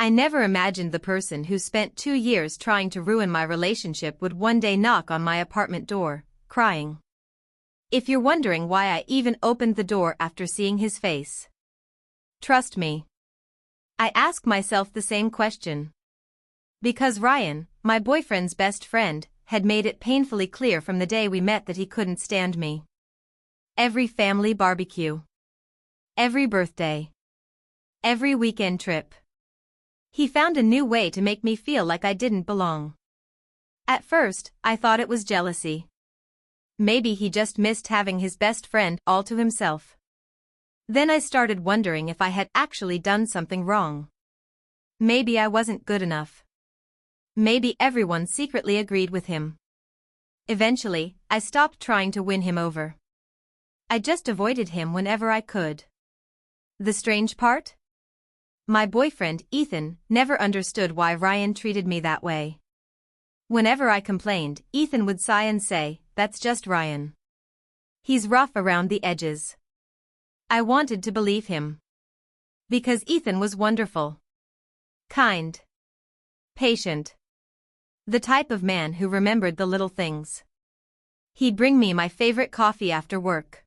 I never imagined the person who spent 2 years trying to ruin my relationship would one day knock on my apartment door, crying. If you're wondering why I even opened the door after seeing his face, trust me, I ask myself the same question. Because Ryan, my boyfriend's best friend, had made it painfully clear from the day we met that he couldn't stand me. Every family barbecue, every birthday, every weekend trip, he found a new way to make me feel like I didn't belong. At first, I thought it was jealousy. Maybe he just missed having his best friend all to himself. Then I started wondering if I had actually done something wrong. Maybe I wasn't good enough. Maybe everyone secretly agreed with him. Eventually, I stopped trying to win him over. I just avoided him whenever I could. The strange part? My boyfriend, Ethan, never understood why Ryan treated me that way. Whenever I complained, Ethan would sigh and say, "That's just Ryan. He's rough around the edges." I wanted to believe him. Because Ethan was wonderful. Kind. Patient. The type of man who remembered the little things. He'd bring me my favorite coffee after work.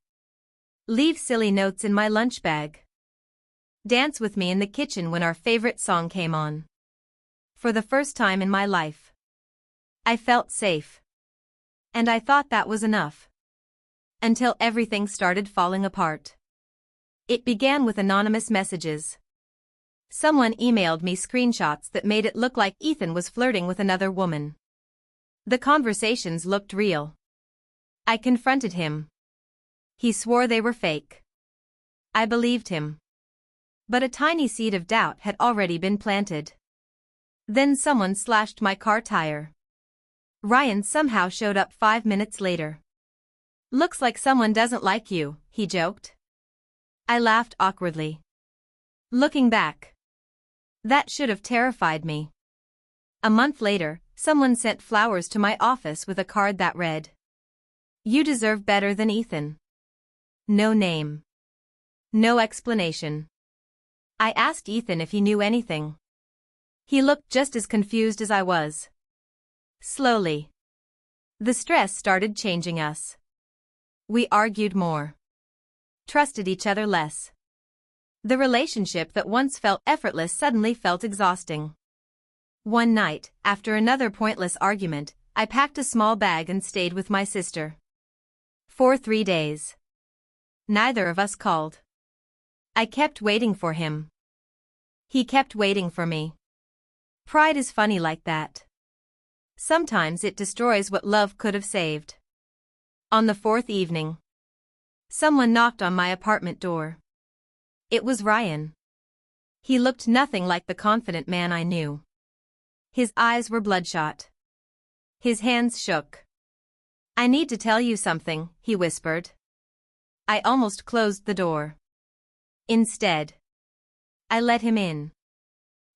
Leave silly notes in my lunch bag. Dance with me in the kitchen when our favorite song came on. For the first time in my life, I felt safe. And I thought that was enough. Until everything started falling apart. It began with anonymous messages. Someone emailed me screenshots that made it look like Ethan was flirting with another woman. The conversations looked real. I confronted him. He swore they were fake. I believed him. But a tiny seed of doubt had already been planted. Then someone slashed my car tire. Ryan somehow showed up 5 minutes later. "Looks like someone doesn't like you," he joked. I laughed awkwardly. Looking back, that should have terrified me. A month later, someone sent flowers to my office with a card that read, "You deserve better than Ethan." No name. No explanation. I asked Ethan if he knew anything. He looked just as confused as I was. Slowly, the stress started changing us. We argued more. Trusted each other less. The relationship that once felt effortless suddenly felt exhausting. One night, after another pointless argument, I packed a small bag and stayed with my sister. For 3 days. Neither of us called. I kept waiting for him. He kept waiting for me. Pride is funny like that. Sometimes it destroys what love could have saved. On the 4th evening, someone knocked on my apartment door. It was Ryan. He looked nothing like the confident man I knew. His eyes were bloodshot. His hands shook. "I need to tell you something," he whispered. I almost closed the door. Instead, I let him in.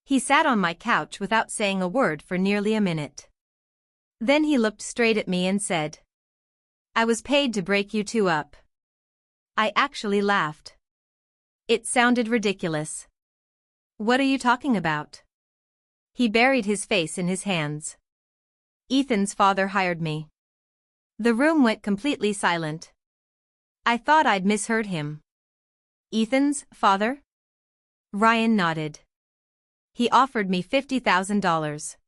He sat on my couch without saying a word for nearly a minute. Then he looked straight at me and said, "I was paid to break you two up." I actually laughed. It sounded ridiculous. "What are you talking about?" He buried his face in his hands. "Ethan's father hired me." The room went completely silent. I thought I'd misheard him. "Ethan's father?" Ryan nodded. "He offered me $50,000.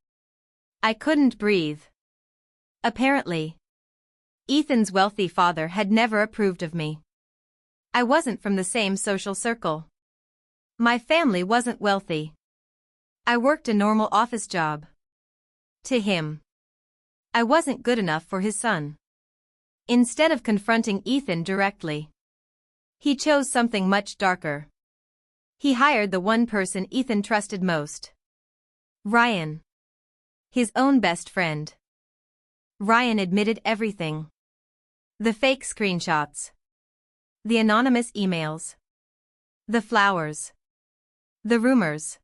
I couldn't breathe. Apparently, Ethan's wealthy father had never approved of me. I wasn't from the same social circle. My family wasn't wealthy. I worked a normal office job. To him, I wasn't good enough for his son. Instead of confronting Ethan directly, he chose something much darker. He hired the one person Ethan trusted most. Ryan. His own best friend. Ryan admitted everything. The fake screenshots. The anonymous emails. The flowers. The rumors.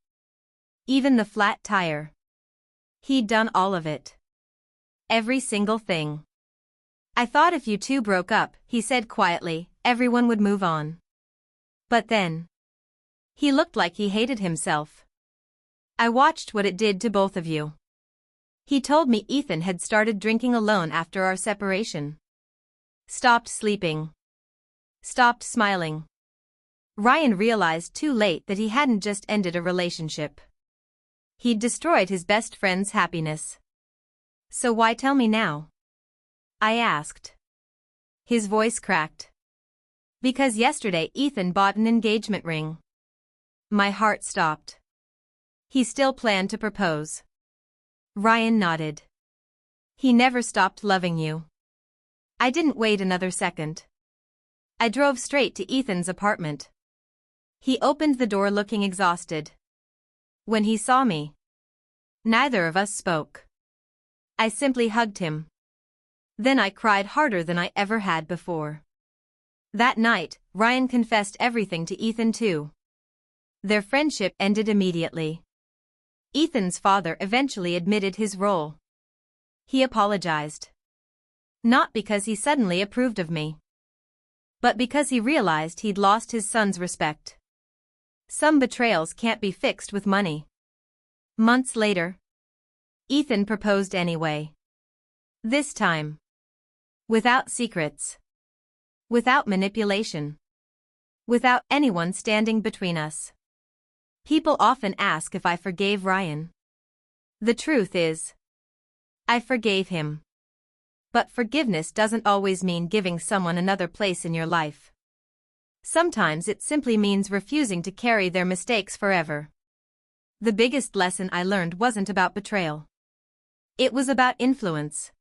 Even the flat tire. He'd done all of it. Every single thing. "I thought if you two broke up," he said quietly, "everyone would move on." But then, he looked like he hated himself. I watched what it did to both of you. He told me Ethan had started drinking alone after our separation. Stopped sleeping. Stopped smiling. Ryan realized too late that he hadn't just ended a relationship. He'd destroyed his best friend's happiness. So why tell me now? I asked. His voice cracked. Because yesterday Ethan bought an engagement ring. My heart stopped. He still planned to propose. Ryan nodded. He never stopped loving you. I didn't wait another second. I drove straight to Ethan's apartment. He opened the door looking exhausted. When he saw me, neither of us spoke. I simply hugged him. Then I cried harder than I ever had before. That night, Ryan confessed everything to Ethan too. Their friendship ended immediately. Ethan's father eventually admitted his role. He apologized. Not because he suddenly approved of me, but because he realized he'd lost his son's respect. Some betrayals can't be fixed with money. Months later, Ethan proposed anyway. This time, without secrets, without manipulation, without anyone standing between us. People often ask if I forgave Ryan. The truth is, I forgave him. But forgiveness doesn't always mean giving someone another place in your life. Sometimes it simply means refusing to carry their mistakes forever. The biggest lesson I learned wasn't about betrayal. It was about influence.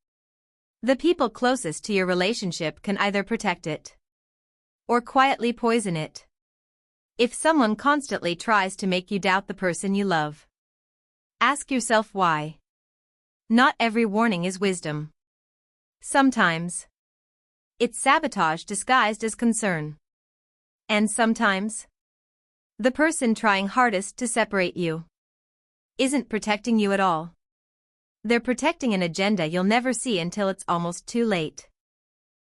The people closest to your relationship can either protect it or quietly poison it. If someone constantly tries to make you doubt the person you love, ask yourself why. Not every warning is wisdom. Sometimes it's sabotage disguised as concern. And sometimes the person trying hardest to separate you isn't protecting you at all. They're protecting an agenda you'll never see until it's almost too late.